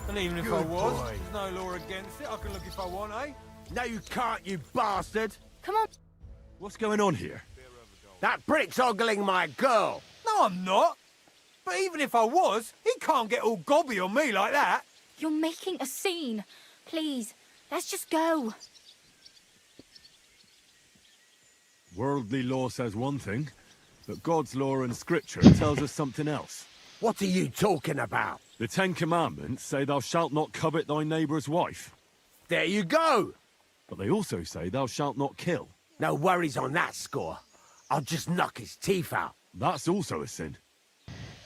And even if I was, there's no law against it. I can look if I want, eh? No, you can't, you bastard! Come on. What's going on here? That brick's ogling my girl! No, I'm not. But even if I was, he can't get all gobby on me like that. You're making a scene. Please, let's just go. Worldly law says one thing, but God's law and scripture tells us something else. What are you talking about? The Ten Commandments say thou shalt not covet thy neighbour's wife. There you go! But they also say thou shalt not kill. No worries on that score. I'll just knock his teeth out. That's also a sin.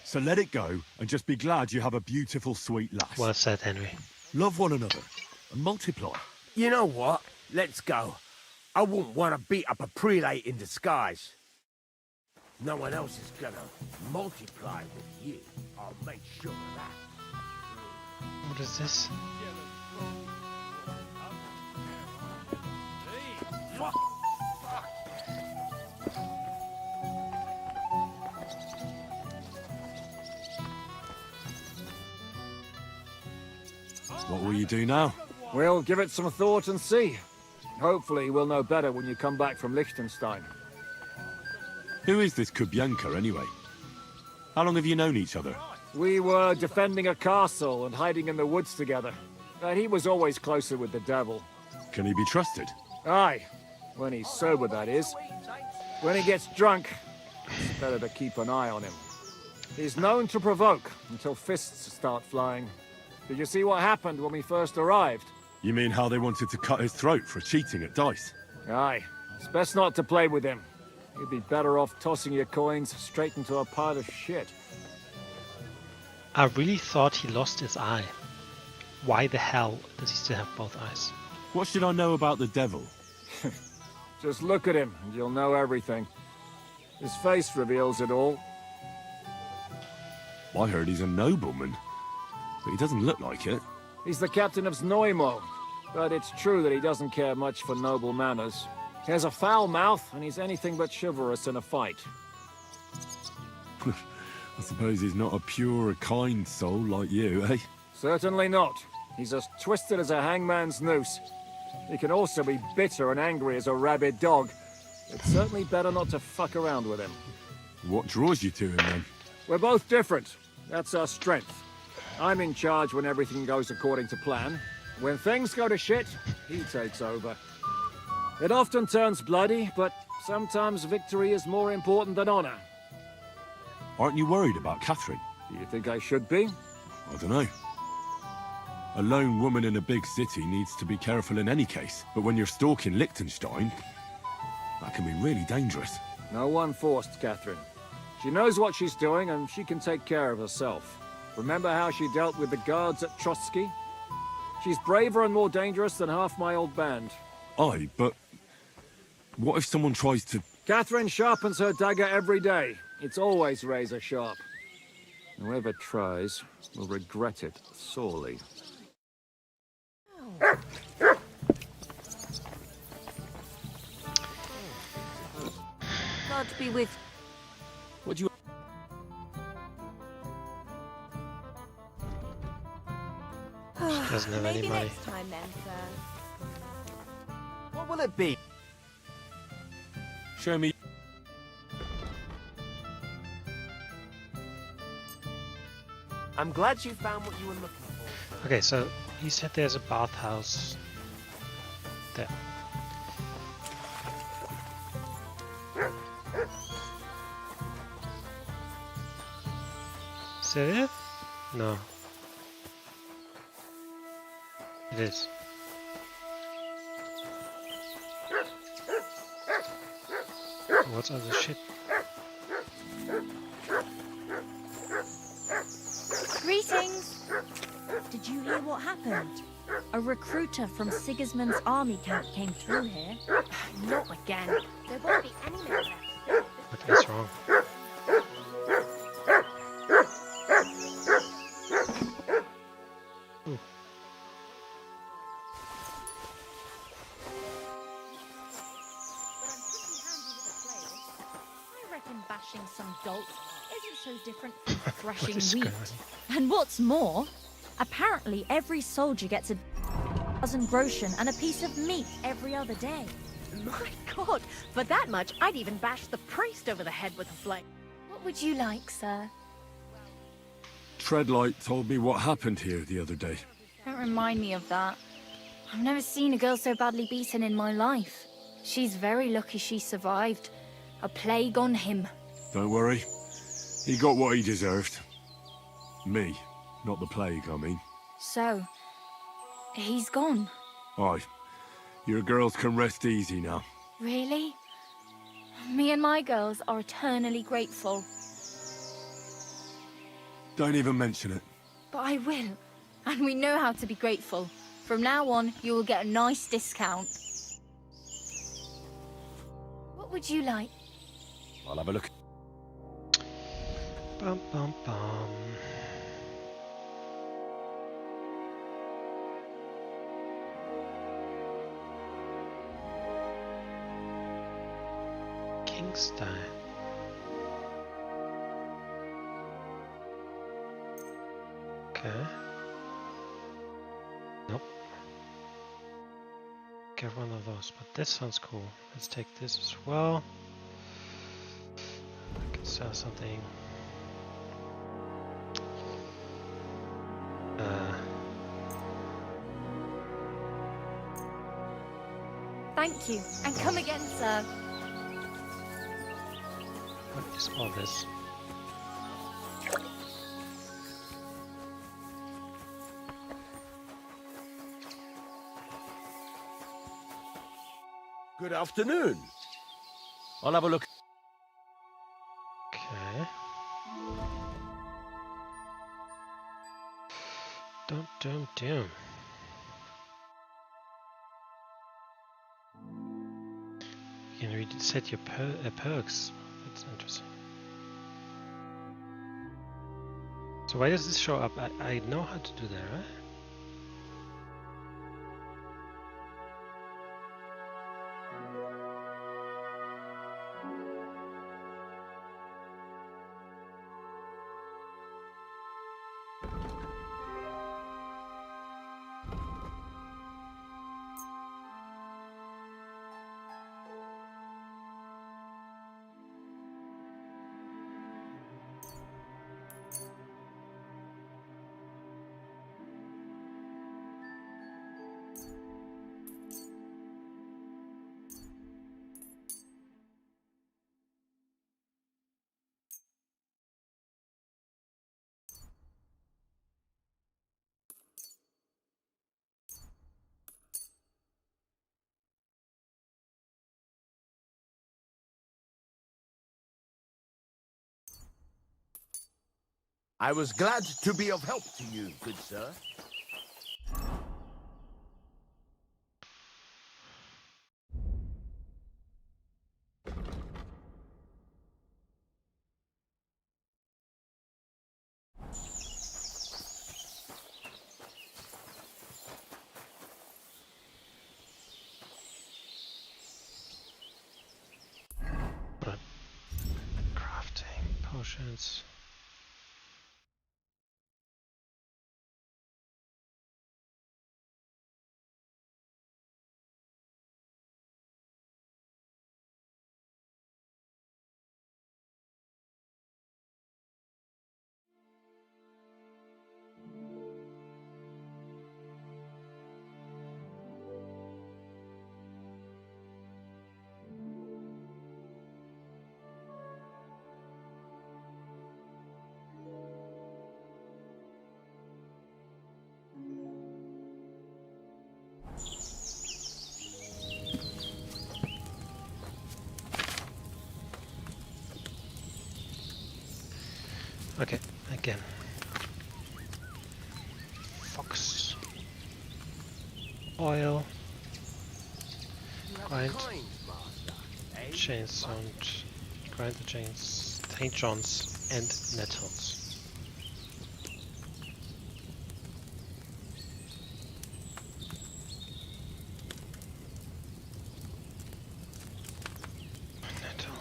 So let it go, and just be glad you have a beautiful, sweet lass. Well said, Henry. Love one another, and multiply. You know what? Let's go. I wouldn't want to beat up a prelate in disguise. No one else is gonna multiply with you. I'll make sure of that. What is this? What will you do now? We'll give it some thought and see. Hopefully we'll know better when you come back from Liechtenstein. Who is this Kubyanka, anyway? How long have you known each other? We were defending a castle and hiding in the woods together. And he was always closer with the devil. Can he be trusted? Aye. When he's sober, that is. When he gets drunk, it's better to keep an eye on him. He's known to provoke until fists start flying. Did you see what happened when we first arrived? You mean how they wanted to cut his throat for cheating at dice? Aye. It's best not to play with him. You'd be better off tossing your coins straight into a pile of shit. I really thought he lost his eye. Why the hell does he still have both eyes? What should I know about the devil? Just look at him and you'll know everything. His face reveals it all. I heard he's a nobleman, but he doesn't look like it. He's the captain of Znojmo, but it's true that he doesn't care much for noble manners. He has a foul mouth, and he's anything but chivalrous in a fight. I suppose he's not a pure, kind soul like you, eh? Certainly not. He's as twisted as a hangman's noose. He can also be bitter and angry as a rabid dog. It's certainly better not to fuck around with him. What draws you to him, then? We're both different. That's our strength. I'm in charge when everything goes according to plan. When things go to shit, he takes over. It often turns bloody, but sometimes victory is more important than honor. Aren't you worried about Catherine? Do you think I should be? I don't know. A lone woman in a big city needs to be careful in any case, but when you're stalking Liechtenstein, that can be really dangerous. No one forced Catherine. She knows what she's doing, and she can take care of herself. Remember how she dealt with the guards at Trotsky? She's braver and more dangerous than half my old band. Aye, but what if someone tries to... Catherine sharpens her dagger every day. It's always razor sharp. Whoever tries will regret it sorely. God be with... What do you... Doesn't have any Maybe money. next time then, sir. What will it be? Show me... I'm glad you found what you were looking for. Okay, so he said there's a bathhouse there. Is that it? No. It is. What's all this shit? Greetings! Did you hear what happened? A recruiter from Sigismund's army camp came through here. Not again. There won't be any men left. What is wrong? Ooh. I reckon bashing some dolt isn't so different from thrashing is wheat. going And what's more, Apparently, every soldier gets a dozen groschen and a piece of meat every other day. My God, for that much, I'd even bash the priest over the head with a flame. What would you like, sir? Treadlight told me what happened here the other day. Don't remind me of that. I've never seen a girl so badly beaten in my life. She's very lucky she survived. A plague on him. Don't worry. He got what he deserved. Me, not the plague, I mean. So, he's gone. Aye. Your girls can rest easy now. Really? Me and my girls are eternally grateful. Don't even mention it. But I will. And we know how to be grateful. From now on, you will get a nice discount. What would you like? I'll have a look. Bum bum bum. Kingston. Okay. Nope. Get one of those, but this sounds cool. Let's take this as well. I can sell something. Thank you. And come again, sir. What is all this? Good afternoon. I'll have a look. Okay. Dum dum dum. You can reset your perks. That's interesting. So why does this show up? I know how to do that, right? I was glad to be of help to you, good sir. Crafting potions. Okay, again. Fox. Oil. Grind. Chains and grind the chains. St. John's and nettles. Nettle.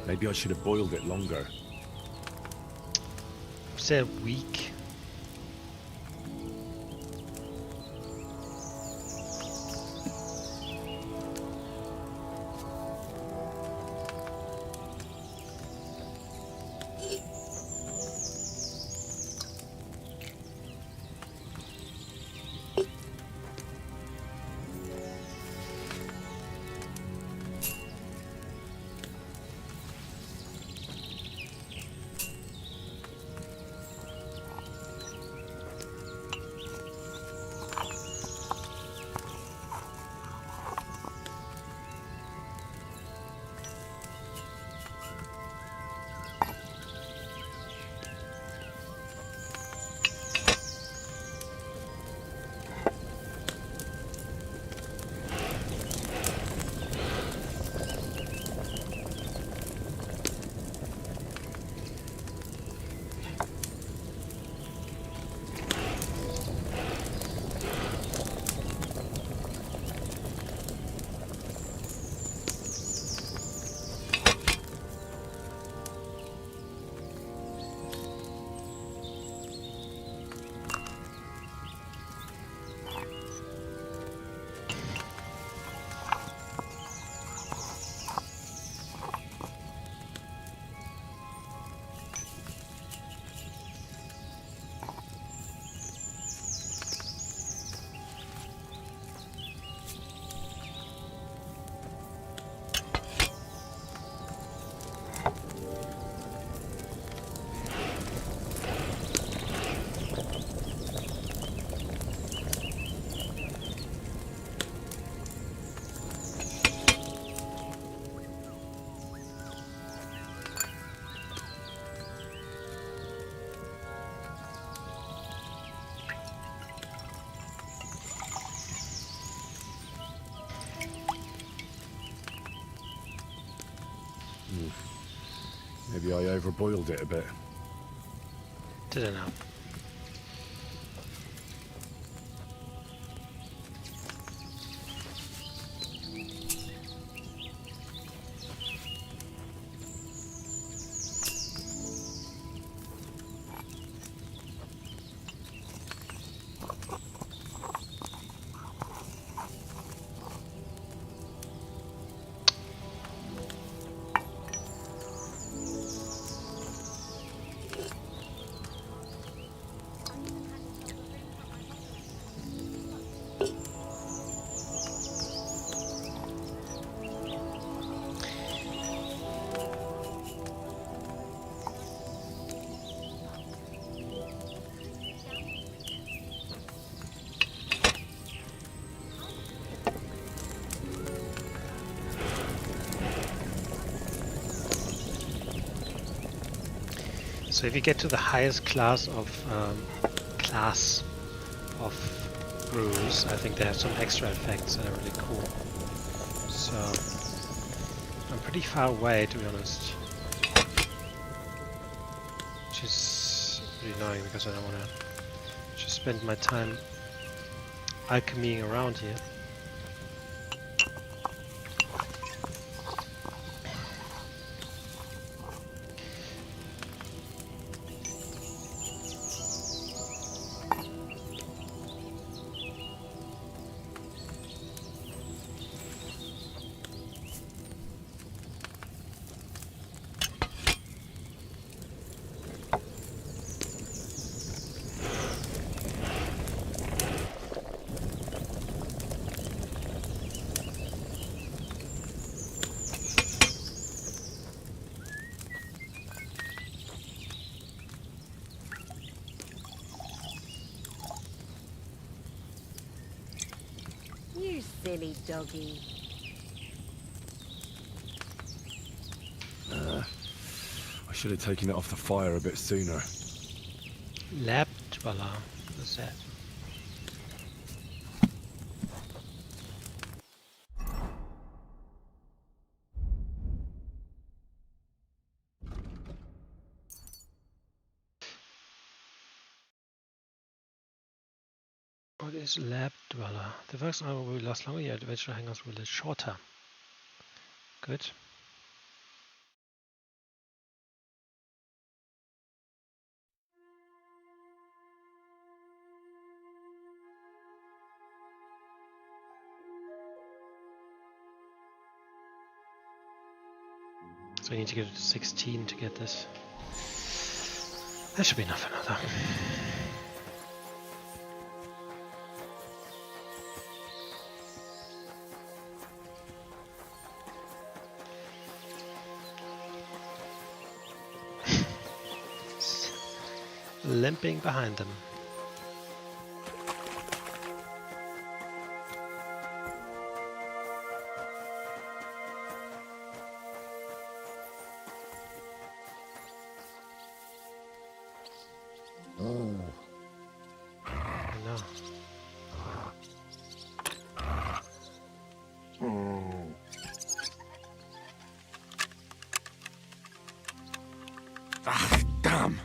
Maybe I should have boiled it longer. Say a week. Maybe I overboiled it a bit. Didn't know. So if you get to the highest class of brews, I think they have some extra effects that are really cool. So I'm pretty far away, to be honest, which is really annoying because I don't want to just spend my time alchemying around here. You silly doggy. I should have taken it off the fire a bit sooner. Lab dweller, what's that? What is lab dweller? The works hour will last longer, yet adventure hangouts will last shorter. Good. So I need to get to 16 to get this. That should be enough for another. Limping behind them. No. Ah, damn.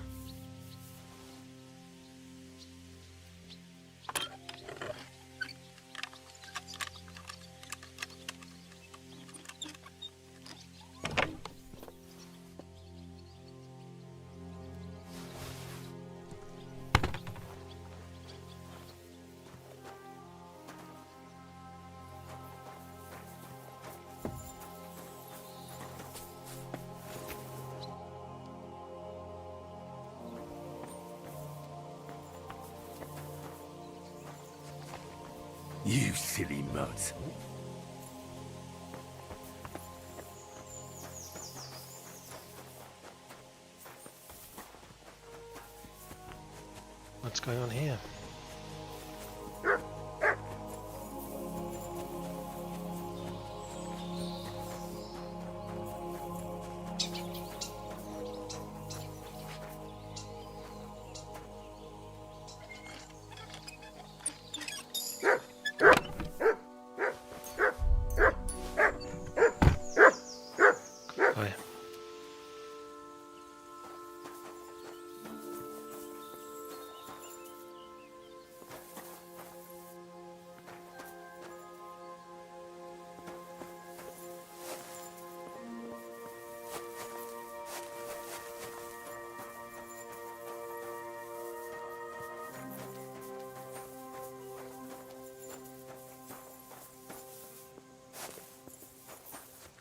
You silly mutt. What's going on here? Boy.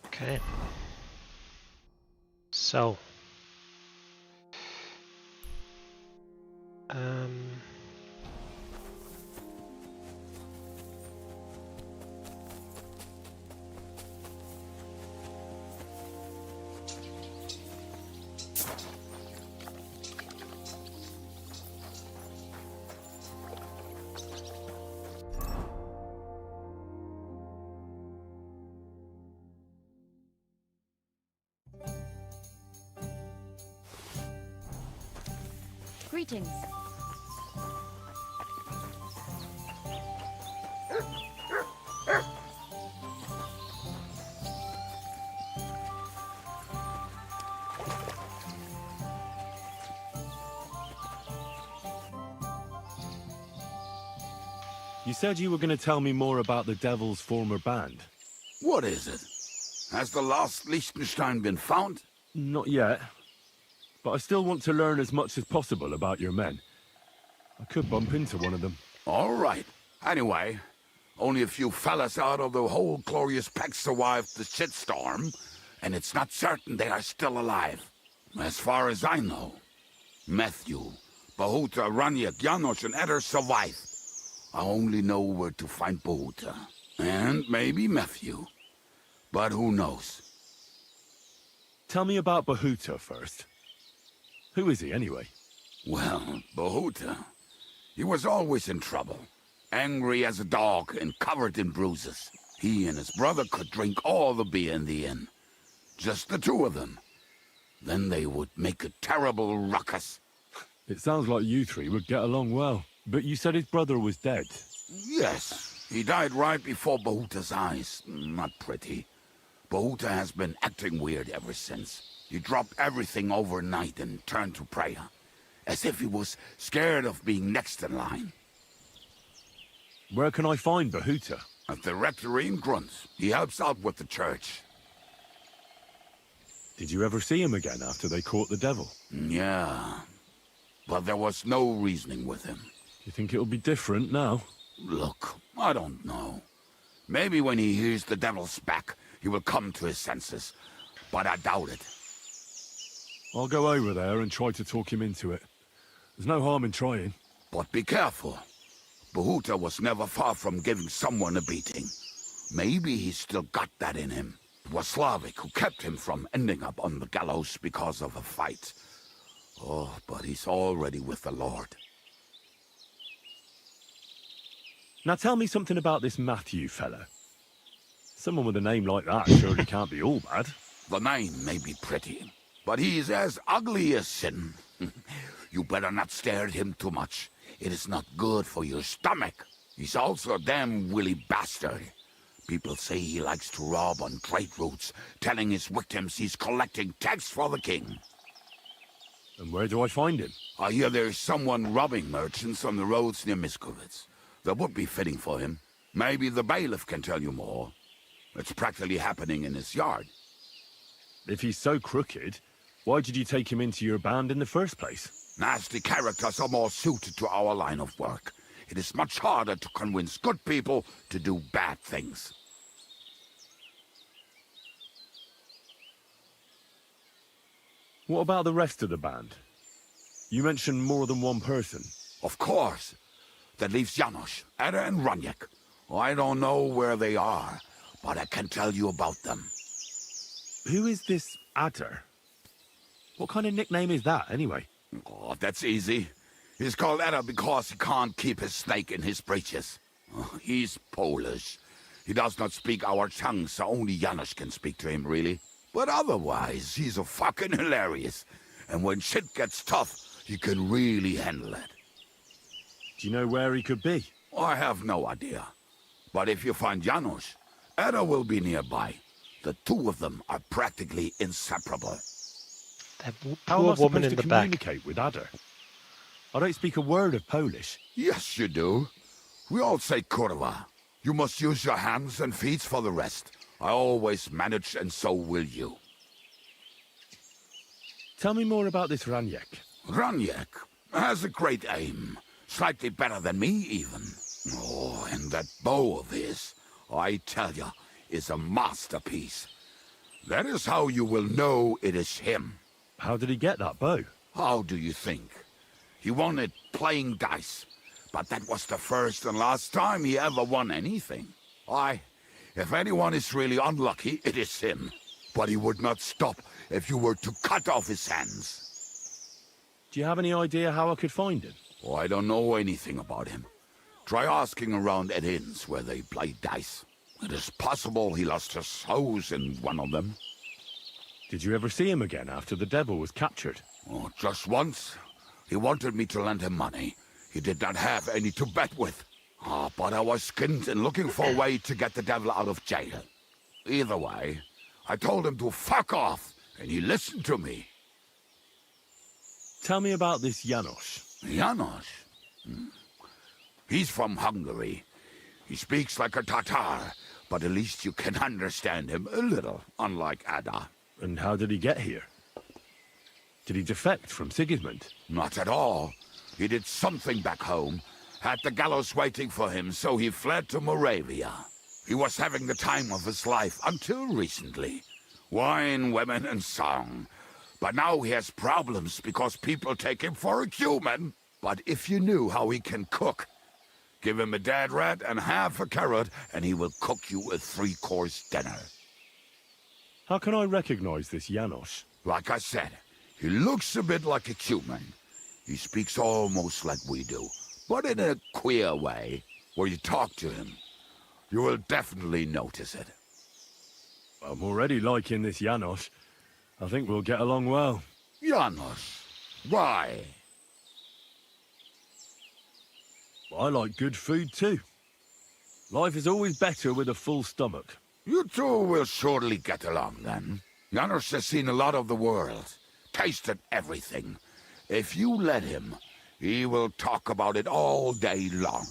Okay. So. Greetings. You said you were going to tell me more about the Devil's former band. What is it? Has the lost Liechtenstein been found? Not yet. But I still want to learn as much as possible about your men. I could bump into one of them. All right. Anyway, only a few fellas out of the whole glorious pack survived the shitstorm, and it's not certain they are still alive. As far as I know, Matthew, Bahuta, Raniak, Janosch, and Eder survived. I only know where to find Bahuta. And maybe Matthew. But who knows? Tell me about Bahuta first. Who is he, anyway? Well, Bahuta, he was always in trouble. Angry as a dog and covered in bruises. He and his brother could drink all the beer in the inn. Just the two of them. Then they would make a terrible ruckus. It sounds like you three would get along well. But you said his brother was dead. Yes, he died right before Bahuta's eyes. Not pretty. Bahuta has been acting weird ever since. He dropped everything overnight and turned to prayer. As if he was scared of being next in line. Where can I find Bahuta? At the rectory in Grunt. He helps out with the church. Did you ever see him again after they caught the devil? Yeah. But there was no reasoning with him. You think it'll be different now? Look, I don't know. Maybe when he hears the devil's back, he will come to his senses. But I doubt it. I'll go over there and try to talk him into it. There's no harm in trying. But be careful. Bahuta was never far from giving someone a beating. Maybe he's still got that in him. It was Slavic who kept him from ending up on the gallows because of a fight. Oh, but he's already with the Lord. Now tell me something about this Matthew fella. Someone with a name like that surely can't be all bad. The name may be pretty, but he's as ugly as sin. You better not stare at him too much. It is not good for your stomach. He's also a damn willy bastard. People say he likes to rob on trade routes, telling his victims he's collecting tax for the king. And where do I find him? I hear there's someone robbing merchants on the roads near Miskovitz. That would be fitting for him. Maybe the bailiff can tell you more. It's practically happening in his yard. If he's so crooked, why did you take him into your band in the first place? Nasty characters are more suited to our line of work. It is much harder to convince good people to do bad things. What about the rest of the band? You mentioned more than one person. Of course. That leaves Janos, Ada and Raniek. I don't know where they are, but I can tell you about them. Who is this Adder? What kind of nickname is that, anyway? Oh, that's easy. He's called Ada because he can't keep his snake in his breeches. He's Polish. He does not speak our tongue, so only Janos can speak to him, really. But otherwise, he's a fucking hilarious. And when shit gets tough, he can really handle it. Do you know where he could be? I have no idea. But if you find Janos, Ada will be nearby. The two of them are practically inseparable. That How am poor I woman supposed in to the back. communicate with Adder? I don't speak a word of Polish. Yes, you do. We all say kurwa. You must use your hands and feet for the rest. I always manage, and so will you. Tell me more about this Raniek. Raniek has a great aim. Slightly better than me, even. Oh, and that bow of his, I tell ya, is a masterpiece. That is how you will know it is him. How did he get that bow? How do you think? He won it playing dice. But that was the first and last time he ever won anything. If anyone is really unlucky, it is him. But he would not stop if you were to cut off his hands. Do you have any idea how I could find him? Oh, I don't know anything about him. Try asking around at inns where they play dice. It is possible he lost his hose in one of them. Did you ever see him again after the devil was captured? Oh, just once. He wanted me to lend him money. He did not have any to bet with. But I was skinned and looking for a way to get the devil out of jail. Either way, I told him to fuck off, and he listened to me. Tell me about this Janos. Janos? He's from Hungary. He speaks like a Tatar, but at least you can understand him a little, unlike Ada. And how did he get here? Did he defect from Sigismund? Not at all. He did something back home, had the gallows waiting for him, so he fled to Moravia. He was having the time of his life until recently. Wine, women, and song. But now he has problems because people take him for a human. But if you knew how he can cook, give him a dead rat and half a carrot, and he will cook you a 3-course dinner. How can I recognize this Janos? Like I said, he looks a bit like a human. He speaks almost like we do, but in a queer way. Where you talk to him, you will definitely notice it. I'm already liking this Janos. I think we'll get along well. Janos, why? I like good food too. Life is always better with a full stomach. You two will surely get along then. Janos has seen a lot of the world, tasted everything. If you let him, he will talk about it all day long.